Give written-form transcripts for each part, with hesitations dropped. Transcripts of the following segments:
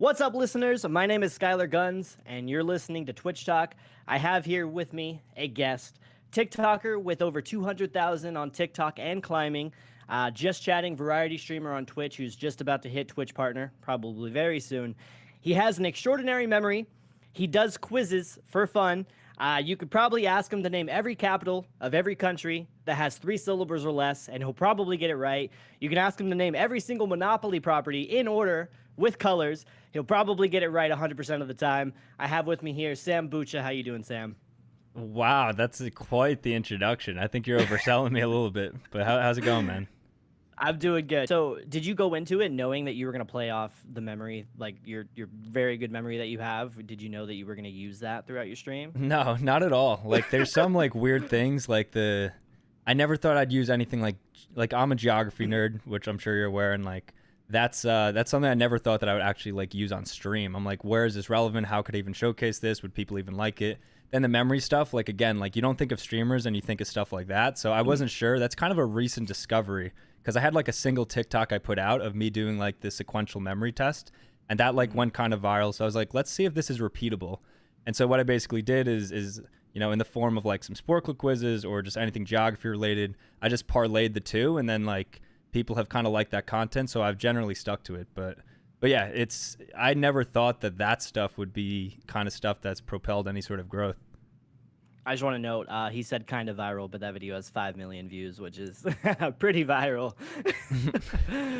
What's up, listeners? My name is Skylar Guns, and you're listening to Twitch Talk. I have here with me a guest, TikToker with over 200,000 on TikTok and climbing, just chatting variety streamer on Twitch who's just about to hit Twitch partner, probably very soon. He has an extraordinary memory. He does quizzes for fun. You could probably ask him to name every capital of every country that has 3 syllables or less, and he'll probably get it right. You can ask him to name every single Monopoly property in order with colors. He'll probably get it right 100% of the time. I have with me here Sam Bucha. How you doing, Sam? Wow, that's quite the introduction. I think you're overselling me a little bit, but how's it going, man? I'm doing good. So, did you go into it knowing that you were going to play off the memory, like your very good memory that you have? Did you know that you were going to use that throughout your stream? No, not at all. Like, there's some like weird things, like I never thought I'd use anything like I'm a geography nerd, which I'm sure you're aware, and like that's something I never thought that I would actually like use on stream. I'm like, where is this relevant? How could I even showcase this? Would people even like it? Then the memory stuff, like again, like you don't think of streamers and you think of stuff like that. So I wasn't sure. That's kind of a recent discovery because I had like a single TikTok I put out of me doing like the sequential memory test, and that like went kind of viral. So I was like, let's see if this is repeatable. And so what I basically did is in the form of like some Sporkle quizzes or just anything geography related, I just parlayed the two, and then like people have kind of liked that content, so I've generally stuck to it. But yeah, I never thought that stuff would be kind of stuff that's propelled any sort of growth. I just want to note, he said kind of viral, but that video has 5 million views, which is pretty viral.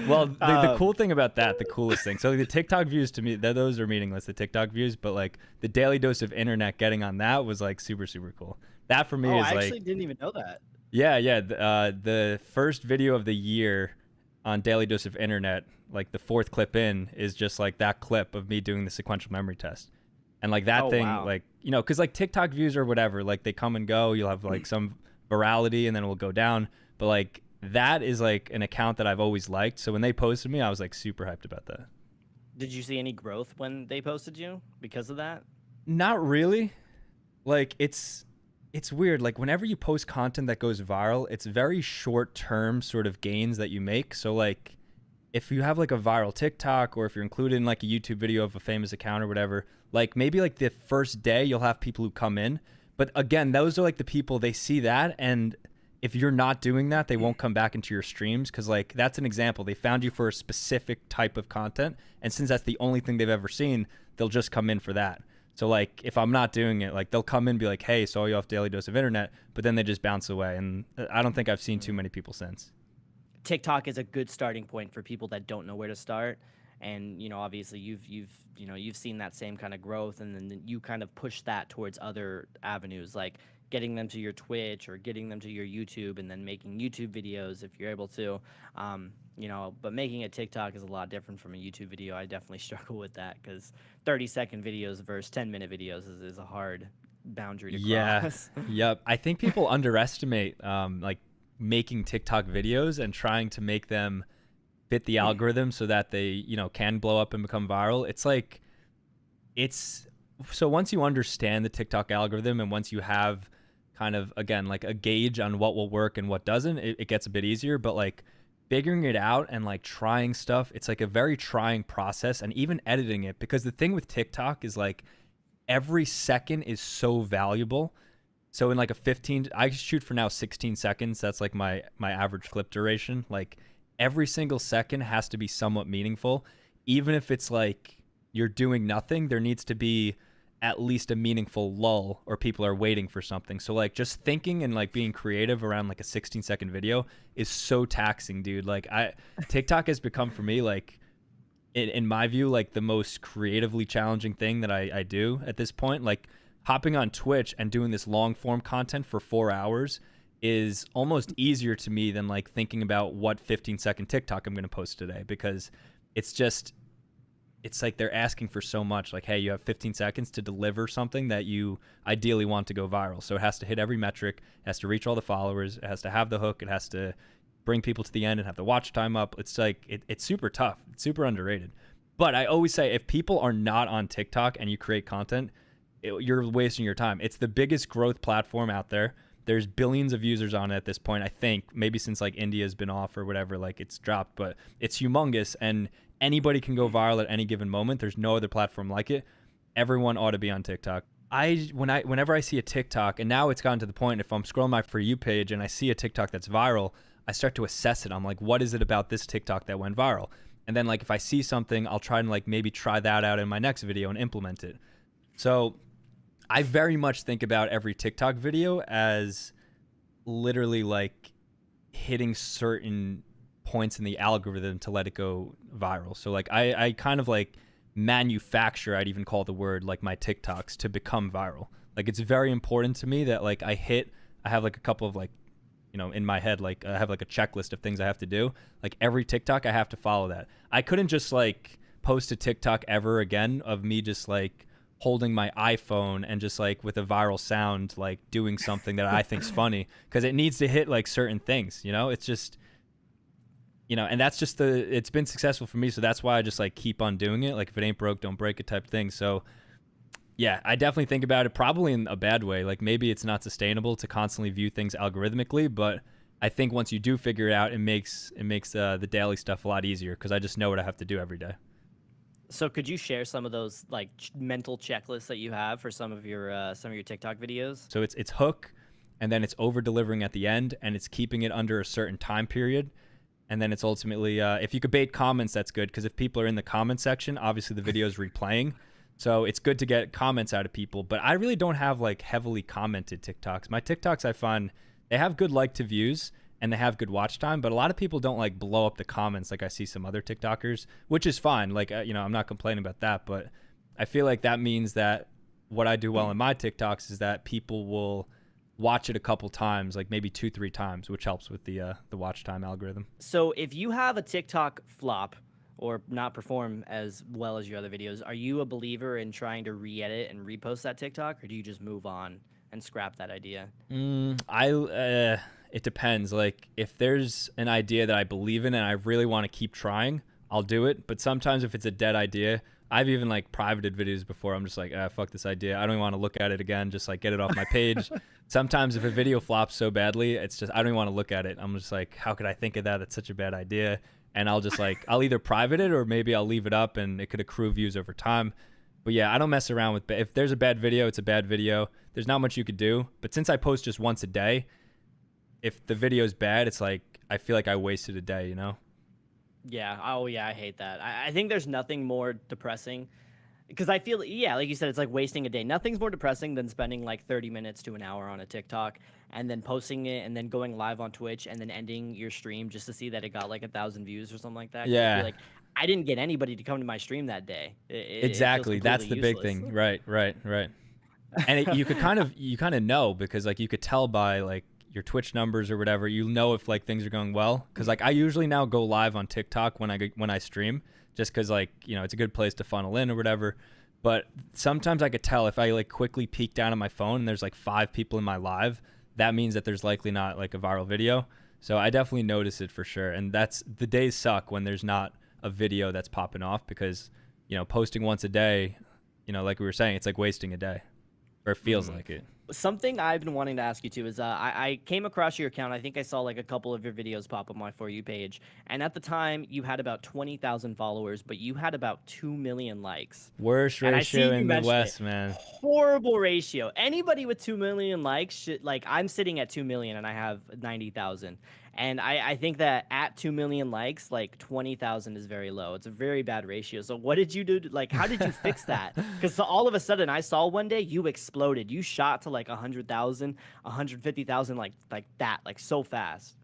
Well, the cool thing about that, the coolest thing, so the TikTok views to me, those are meaningless, the TikTok views, but like the daily dose of internet getting on that was like super, super cool. That for me is I like, actually didn't even know that. yeah. The first video of the year on Daily Dose of Internet, like the 4th clip in, is just like that clip of me doing the sequential memory test. And like that thing, wow. like, because like TikTok views or whatever, like they come and go. You'll have like some virality and then it will go down. But like that is like an account that I've always liked. So when they posted me, I was like super hyped about that. Did you see any growth when they posted you because of that? Not really. Like it's weird. Like whenever you post content that goes viral, it's very short term sort of gains that you make. So like if you have like a viral TikTok, or if you're included in like a YouTube video of a famous account or whatever, like maybe like the first day you'll have people who come in. But again, those are like the people, they see that, and if you're not doing that, they won't come back into your streams, because like that's an example. They found you for a specific type of content, and since that's the only thing they've ever seen, they'll just come in for that. So like if I'm not doing it, like they'll come in and be like, hey, saw you off Daily Dose of Internet, but then they just bounce away. And I don't think I've seen too many people since. TikTok is a good starting point for people that don't know where to start. And obviously you've seen that same kind of growth, and then you kind of push that towards other avenues, like getting them to your Twitch or getting them to your YouTube, and then making YouTube videos if you're able to. But making a TikTok is a lot different from a YouTube video. I definitely struggle with that, because 30-second videos versus 10-minute videos is a hard boundary to cross. Yeah. Yep. I think people underestimate like making TikTok videos and trying to make them fit the algorithm so that they, can blow up and become viral. It's like, so once you understand the TikTok algorithm, and once you have kind of, again, like a gauge on what will work and what doesn't, it gets a bit easier. But like figuring it out and like trying stuff, it's like a very trying process, and even editing it, because the thing with TikTok is like every second is so valuable. So in like I shoot for now 16 seconds. That's like my average clip duration. Like every single second has to be somewhat meaningful. Even if it's like you're doing nothing, there needs to be at least a meaningful lull, or people are waiting for something. So like just thinking and like being creative around like a 16-second video is so taxing, dude. Like TikTok has become for me, like in my view, like the most creatively challenging thing that I do at this point. Like hopping on Twitch and doing this long form content for 4 hours is almost easier to me than like thinking about what 15-second TikTok I'm going to post today, because it's like they're asking for so much. Like, hey, you have 15 seconds to deliver something that you ideally want to go viral. So it has to hit every metric, it has to reach all the followers, it has to have the hook, it has to bring people to the end and have the watch time up. It's like, it's super tough. It's super underrated. But I always say, if people are not on TikTok and you create content, you're wasting your time. It's the biggest growth platform out there. There's billions of users on it at this point. I think maybe since like India's been off or whatever, like it's dropped, but it's humongous and anybody can go viral at any given moment. There's no other platform like it. Everyone ought to be on TikTok. Whenever I see a TikTok, and now it's gotten to the point if I'm scrolling my For You page and I see a TikTok that's viral, I start to assess it. I'm like, what is it about this TikTok that went viral? And then like if I see something, I'll try and like maybe try that out in my next video and implement it. So I very much think about every TikTok video as literally like hitting certain points in the algorithm to let it go viral. So like I kind of like manufacture, I'd even call the word, like my TikToks to become viral. Like it's very important to me that like I have like a couple of like, you know, in my head, like I have like a checklist of things I have to do. Like every TikTok I have to follow that. I couldn't just like post a TikTok ever again of me just like holding my iPhone and just like with a viral sound, like doing something that I think's funny, because it needs to hit like certain things, you know. It's just, you know, and that's just it's been successful for me, so that's why I just like keep on doing it. Like if it ain't broke, don't break it type thing. So yeah, I definitely think about it probably in a bad way. Like maybe it's not sustainable to constantly view things algorithmically, but I think once you do figure it out, it makes the daily stuff a lot easier because I just know what I have to do every day. So could you share some of those like mental checklists that you have for some of your TikTok videos? So it's hook, and then it's over delivering at the end, and it's keeping it under a certain time period, and then it's ultimately if you could bait comments, that's good, because if people are in the comment section, obviously the video is replaying, so it's good to get comments out of people. But I really don't have like heavily commented TikToks. My TikToks, I find they have good like to views and they have good watch time, but a lot of people don't like blow up the comments like I see some other TikTokers, which is fine. Like, you know, I'm not complaining about that, but I feel like that means that what I do well in my TikToks is that people will watch it a couple times, like maybe 2-3 times, which helps with the watch time algorithm. So if you have a TikTok flop or not perform as well as your other videos, are you a believer in trying to re-edit and repost that TikTok, or do you just move on and scrap that idea? It depends. Like if there's an idea that I believe in and I really want to keep trying, I'll do it. But sometimes if it's a dead idea, I've even like privated videos before. I'm just like, fuck this idea. I don't even want to look at it again. Just like get it off my page. Sometimes if a video flops so badly, it's just, I don't even want to look at it. I'm just like, how could I think of that? It's such a bad idea. And I'll just like, I'll either private it or maybe I'll leave it up and it could accrue views over time. But yeah, I don't mess around with, if there's a bad video, it's a bad video. There's not much you could do. But since I post just once a day, if the video's bad, it's like, I feel like I wasted a day, you know? Yeah. Oh, yeah. I hate that. I think there's nothing more depressing because I feel, yeah, like you said, it's like wasting a day. Nothing's more depressing than spending like 30 minutes to an hour on a TikTok and then posting it and then going live on Twitch and then ending your stream just to see that it got like 1,000 views or something like that. Yeah. I feel like I didn't get anybody to come to my stream that day. Exactly. That's the big thing. Right. And you kind of know, because like you could tell by like your Twitch numbers or whatever, you know if like things are going well. Cause like I usually now go live on TikTok when I stream, just cause like, you know, it's a good place to funnel in or whatever. But sometimes I could tell if I like quickly peek down on my phone and there's like 5 people in my live, that means that there's likely not like a viral video. So I definitely notice it for sure. And that's, the days suck when there's not a video that's popping off, because, you know, posting once a day, you know, like we were saying, it's like wasting a day, or it feels like it. Something I've been wanting to ask you too is I came across your account. I think I saw like a couple of your videos pop up on my For You page. And at the time, you had about 20,000 followers, but you had about 2 million likes. Worst ratio in the West, man. Horrible ratio. Anybody with 2 million likes should, like, I'm sitting at 2 million and I have 90,000. And I think that at 2 million likes, like 20,000 is very low. It's a very bad ratio. So what did you do? Like, how did you fix that? Because all of a sudden I saw one day you exploded. You shot to like 100,000, 150,000, like that, like so fast.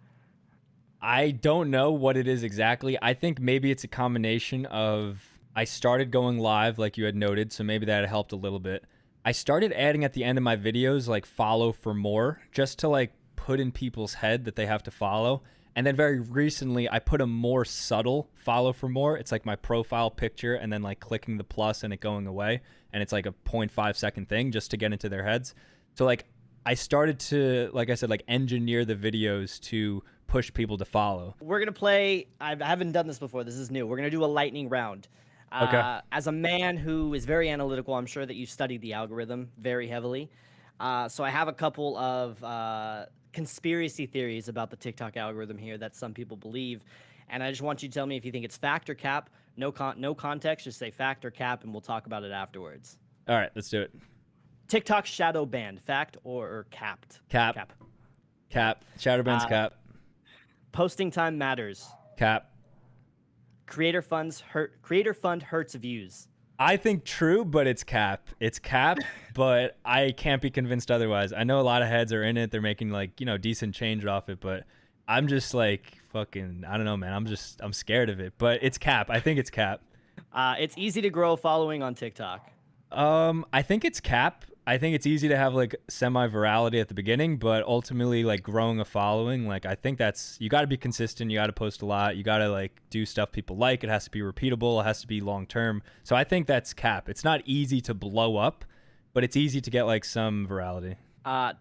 I don't know what it is exactly. I think maybe it's a combination of, I started going live like you had noted, so maybe that helped a little bit. I started adding at the end of my videos like follow for more, just to like put in people's head that they have to follow. And then very recently I put a more subtle follow for more. It's like my profile picture and then like clicking the plus and it going away, and it's like a 0.5 second thing just to get into their heads. So like I started to, like I said, like engineer the videos to push people to follow. We're gonna play, I haven't done this before, this is new. We're gonna do a lightning round. Okay. As a man who is very analytical, I'm sure that you studied the algorithm very heavily. So I have a couple of conspiracy theories about the TikTok algorithm here that some people believe, and I just want you to tell me if you think it's fact or cap. No context, just say fact or cap, and we'll talk about it afterwards. All right, let's do it. TikTok shadow banned, fact or capped? Cap. Shadowban's cap. Posting time matters. Cap. Creator fund hurts views. I think true, but it's cap. It's cap, but I can't be convinced otherwise. I know a lot of heads are in it. They're making like, decent change off it, but I'm just like fucking, I don't know, man. I'm scared of it, but it's cap. I think it's cap. It's easy to grow a following on TikTok. I think it's cap. I think it's easy to have like semi-virality at the beginning, but ultimately like growing a following, like I think you got to be consistent. You got to post a lot. You got to like do stuff people like. It has to be repeatable. It has to be long-term. So I think that's cap. It's not easy to blow up, but it's easy to get like some virality.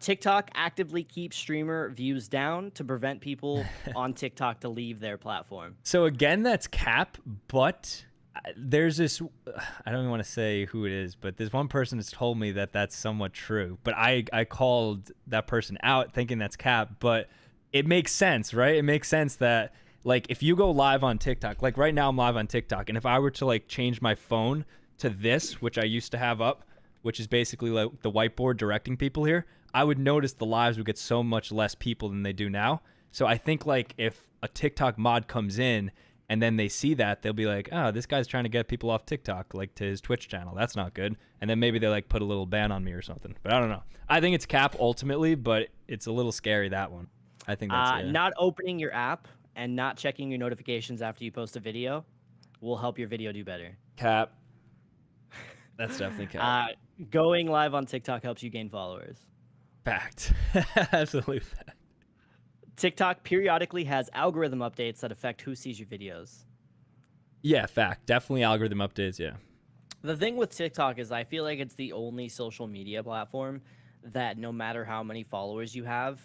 TikTok actively keeps streamer views down to prevent people on TikTok to leave their platform. So again, that's cap, but there's this, I don't even want to say who it is, but there's one person that's told me that that's somewhat true, but I called that person out thinking that's cap, but it makes sense, right? It makes sense that like if you go live on TikTok, like right now I'm live on TikTok, and if I were to like change my phone to this, which I used to have up, which is basically like the whiteboard directing people here, I would notice the lives would get so much less people than they do now. So I think like if a TikTok mod comes in and then they see that, they'll be like, oh, this guy's trying to get people off TikTok, like to his Twitch channel. That's not good. And then maybe they like put a little ban on me or something. But I don't know. I think it's cap ultimately, but it's a little scary, that one. I think that's it. Not opening your app and not checking your notifications after you post a video will help your video do better. Cap. That's definitely cap. Going live on TikTok helps you gain followers. Fact. Absolutely fact. TikTok periodically has algorithm updates that affect who sees your videos. Yeah, fact. Definitely algorithm updates, yeah. The thing with TikTok is I feel like it's the only social media platform that no matter how many followers you have,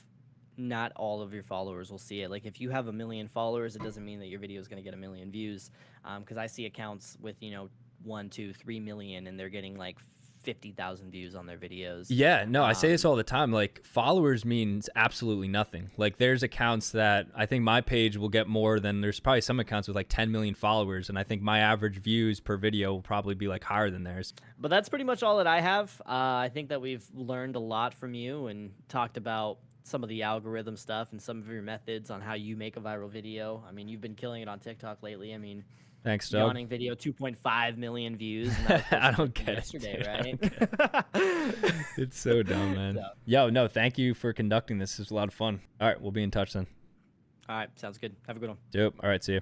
not all of your followers will see it. Like if you have 1 million followers, it doesn't mean that your video is going to get 1 million views. Because I see accounts with, 1, 2, 3 million, and they're getting like 50,000 views on their videos. Yeah, no, I say this all the time. Like followers means absolutely nothing. Like there's accounts that I think my page will get more than, there's probably some accounts with like 10 million followers, and I think my average views per video will probably be like higher than theirs. But that's pretty much all that I have. I think that we've learned a lot from you and talked about some of the algorithm stuff and some of your methods on how you make a viral video. I mean, you've been killing it on TikTok lately. I mean, thanks, Doug. Yawning video, 2.5 million views. And that was I don't get yesterday, it. right? It's so dumb, man. So. Yo, no, thank you for conducting this. This was a lot of fun. All right, we'll be in touch then. All right, sounds good. Have a good one. Dope. All right, see you.